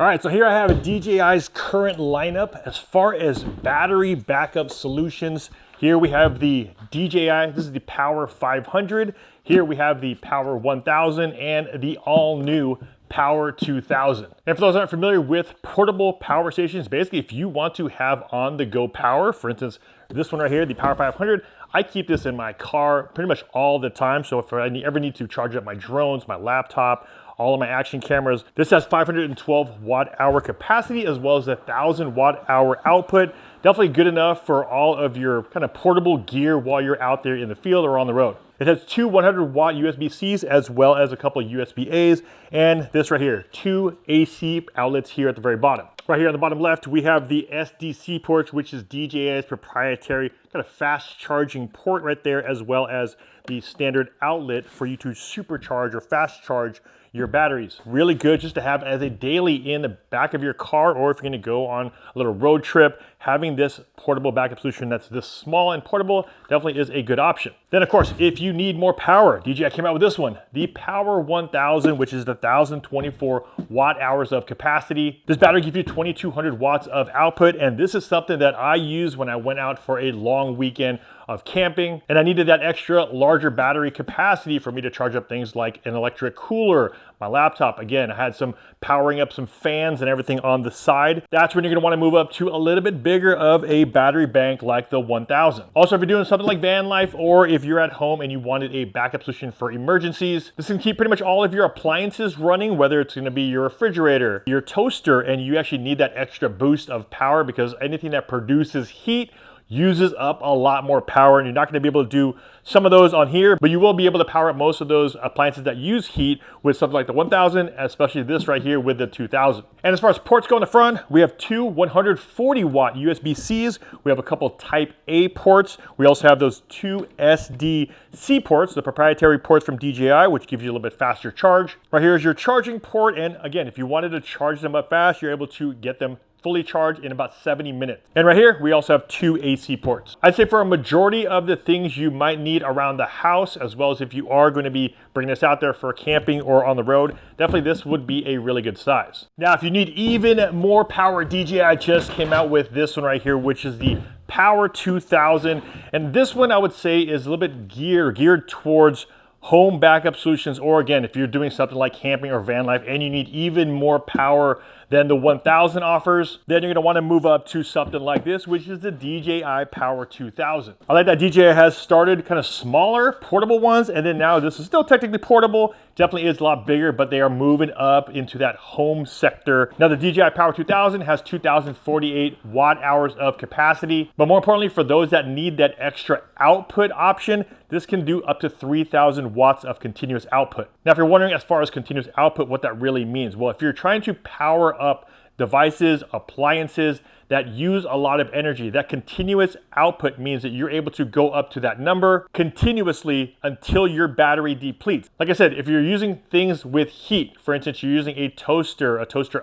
All right, so here I have DJI's current lineup as far as battery backup solutions. Here we have the DJI, this is the Power 500. Here we have the Power 1000 and the all new Power 2000. And for those who aren't familiar with portable power stations, basically if you want to have on-the-go power, for instance, this one right here, the Power 500, I keep this in my car pretty much all the time. So if I ever need to charge up my drones, my laptop, all of my action cameras, this has 512 watt hour capacity as well as 1,000 watt hour output. Definitely good enough for all of your kind of portable gear while you're out there in the field or on the road. It has two 100 watt USB-Cs as well as a couple of USB-As, and this right here, two AC outlets here at the very bottom. Right here on the bottom left, we have the SDC port, which is DJI's proprietary kind of fast charging port right there, as well as the standard outlet for you to supercharge or fast charge your batteries. Really good just to have as a daily in the back of your car, or if you're gonna go on a little road trip, having this portable backup solution that's this small and portable definitely is a good option. Then of course, if you need more power, DJI came out with this one, the Power 1000, which is the 1,024 watt hours of capacity. This battery gives you 2,200 watts of output, and this is something that I use when I went out for a long weekend of camping, and I needed that extra larger battery capacity for me to charge up things like an electric cooler, my laptop. Again, I had some powering up some fans and everything on the side. That's when you're gonna wanna move up to a little bit bigger of a battery bank like the 1000. Also, if you're doing something like van life, or if you're at home and you wanted a backup solution for emergencies, this can keep pretty much all of your appliances running, whether it's gonna be your refrigerator, your toaster, and you actually need that extra boost of power because anything that produces heat uses up a lot more power, and you're not going to be able to do some of those on here, but you will be able to power up most of those appliances that use heat with something like the 1000, especially this right here with the 2000. And as far as ports go in the front, we have two 140 watt USB-Cs. We have a couple Type A ports. We also have those two SDC ports, the proprietary ports from DJI, which gives you a little bit faster charge. Right here is your charging port, and again, if you wanted to charge them up fast, you're able to get them fully charged in about 70 minutes. And right here, we also have two AC ports. I'd say for a majority of the things you might need around the house, as well as if you are going to be bringing this out there for camping or on the road, definitely this would be a really good size. Now, if you need even more power, DJI just came out with this one right here, which is the Power 2000. And this one I would say is a little bit geared towards home backup solutions, or again, if you're doing something like camping or van life and you need even more power than the 1000 offers, then you're gonna wanna move up to something like this, which is the DJI Power 2000. I like that DJI has started kind of smaller portable ones, and then now this is still technically portable, definitely is a lot bigger, but they are moving up into that home sector. Now the DJI Power 2000 has 2,048 watt hours of capacity, but more importantly, for those that need that extra output option, this can do up to 3,000 watts of continuous output. Now, if you're wondering as far as continuous output, what that really means, well, if you're trying to power up devices, appliances that use a lot of energy, that continuous output means that you're able to go up to that number continuously until your battery depletes. Like I said, if you're using things with heat, for instance, you're using a toaster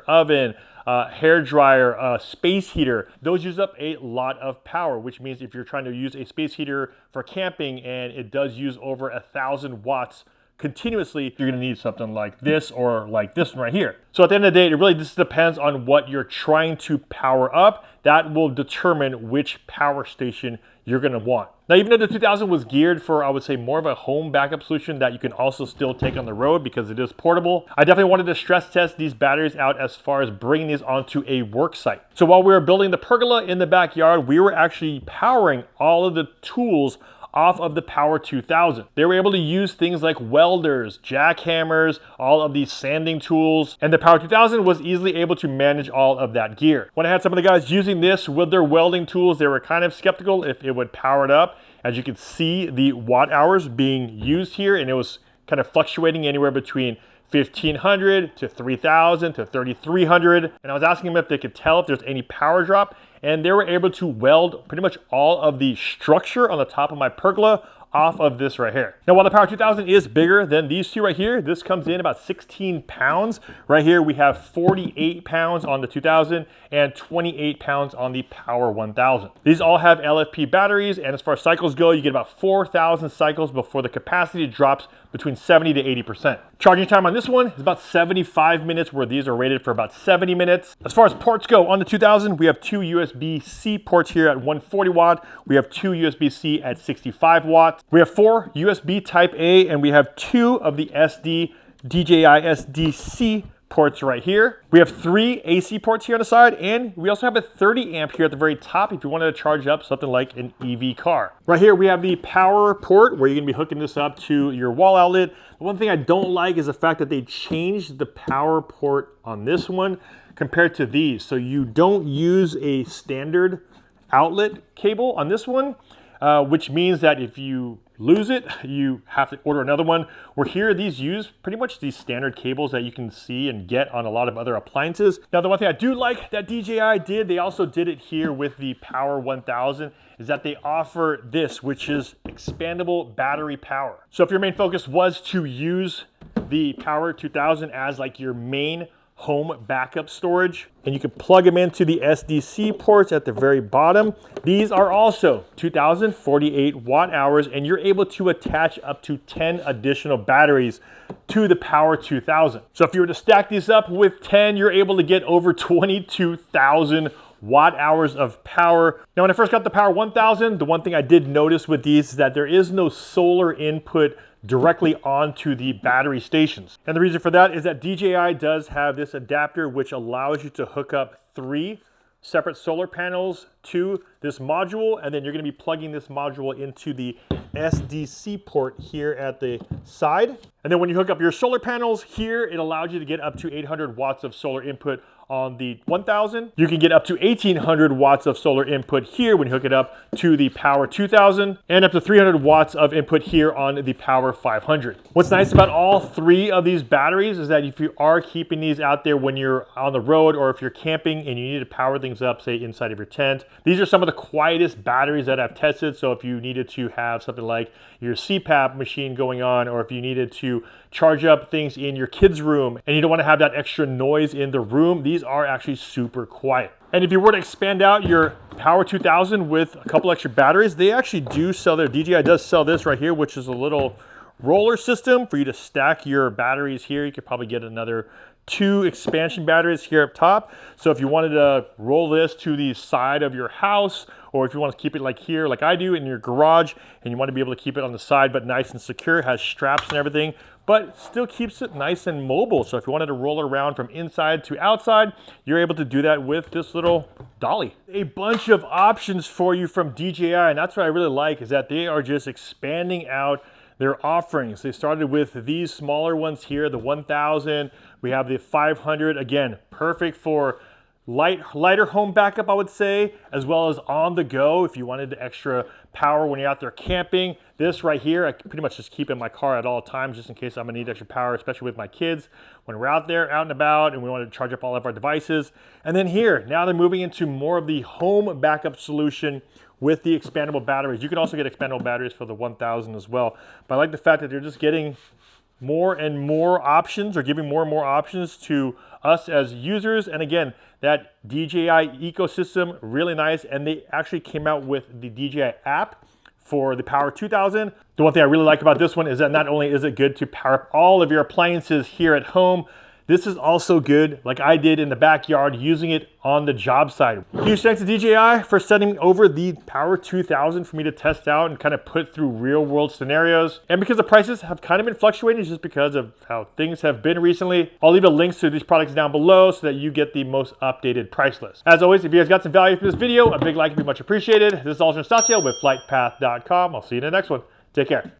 oven, hair dryer, space heater, those use up a lot of power, which means if you're trying to use a space heater for camping and it does use over 1,000 watts continuously, you're gonna need something like this or like this one right here. So at the end of the day, it really just depends on what you're trying to power up. That will determine which power station you're gonna want. Now, even though the 2000 was geared for, I would say, more of a home backup solution that you can also still take on the road because it is portable, I definitely wanted to stress test these batteries out as far as bringing these onto a work site. So while we were building the pergola in the backyard, we were actually powering all of the tools off of the Power 2000. They were able to use things like welders, jackhammers, all of these sanding tools, and the Power 2000 was easily able to manage all of that gear. When I had some of the guys using this with their welding tools, they were kind of skeptical if it would power it up. As you can see, the watt hours being used here, and it was kind of fluctuating anywhere between 1,500 to 3,000 to 3,300. And I was asking them if they could tell if there's any power drop, and they were able to weld pretty much all of the structure on the top of my pergola off of this right here. Now, while the Power 2000 is bigger than these two right here, this comes in about 16 pounds. Right here, we have 48 pounds on the 2000 and 28 pounds on the Power 1000. These all have LFP batteries, and as far as cycles go, you get about 4,000 cycles before the capacity drops between 70 to 80%. Charging time on this one is about 75 minutes, where these are rated for about 70 minutes. As far as ports go, on the 2000, we have 2 USB-C ports here at 140 watt. We have 2 USB-C at 65 watts. We have 4 USB Type A, and we have 2 of the DJI SD-C ports right here. We have 3 AC ports here on the side, and we also have a 30 amp here at the very top if you wanted to charge up something like an EV car. Right here we have the power port where you're gonna be hooking this up to your wall outlet. The one thing I don't like is the fact that they changed the power port on this one compared to these. So you don't use a standard outlet cable on this one, which means that if you lose it, you have to order another one. Where here, these use pretty much these standard cables that you can see and get on a lot of other appliances. Now, the one thing I do like that DJI did, they also did it here with the Power 1000, is that they offer this, which is expandable battery power. So if your main focus was to use the Power 2000 as like your main home backup storage, and you can plug them into the SD-C ports at the very bottom. These are also 2048 watt hours, and you're able to attach up to 10 additional batteries to the Power 2000. So if you were to stack these up with 10, you're able to get over 22,000 watt hours of power. Now, when I first got the Power 1000, the one thing I did notice with these is that there is no solar input directly onto the battery stations. And the reason for that is that DJI does have this adapter which allows you to hook up 3 separate solar panels to this module, and then you're going to be plugging this module into the SD-C port here at the side. And then when you hook up your solar panels here, it allows you to get up to 800 watts of solar input on the 1000. You can get up to 1800 watts of solar input here when you hook it up to the Power 2000, and up to 300 watts of input here on the Power 500. What's nice about all 3 of these batteries is that if you are keeping these out there when you're on the road, or if you're camping and you need to power things up, say inside of your tent, these are some of the quietest batteries that I've tested. So if you needed to have something like your CPAP machine going on, or if you needed to charge up things in your kids' room and you don't want to have that extra noise in the room, these are actually super quiet. And if you were to expand out your Power 2000 with a couple extra batteries, they actually do sell their, DJI does sell this right here, which is a little roller system for you to stack your batteries here. You could probably get another 2 expansion batteries here up top. So if you wanted to roll this to the side of your house, or if you want to keep it like here, like I do in your garage, and you want to be able to keep it on the side but nice and secure, it has straps and everything, but still keeps it nice and mobile. So if you wanted to roll it around from inside to outside, you're able to do that with this little dolly. A bunch of options for you from DJI, and that's what I really like, is that they are just expanding out their offerings. They started with these smaller ones here, the 1000. We have the 500, again, perfect for lighter home backup, I would say, as well as on the go if you wanted the extra power when you're out there camping. This right here, I pretty much just keep in my car at all times, just in case I'm gonna need extra power, especially with my kids when we're out there, out and about, and we want to charge up all of our devices. And then here, now they're moving into more of the home backup solution with the expandable batteries. You can also get expandable batteries for the 1000 as well. But I like the fact that they're just getting more and more options, or giving more and more options to us as users. And again, that DJI ecosystem, really nice. And they actually came out with the DJI app for the Power 2000. The one thing I really like about this one is that not only is it good to power up all of your appliances here at home, this is also good, like I did in the backyard, using it on the job site. Huge thanks to DJI for sending over the Power 2000 for me to test out and kind of put through real world scenarios. And because the prices have kind of been fluctuating just because of how things have been recently, I'll leave the links to these products down below so that you get the most updated price list. As always, if you guys got some value from this video, a big like would be much appreciated. This is Alton Estacio with FlytPath.com. I'll see you in the next one. Take care.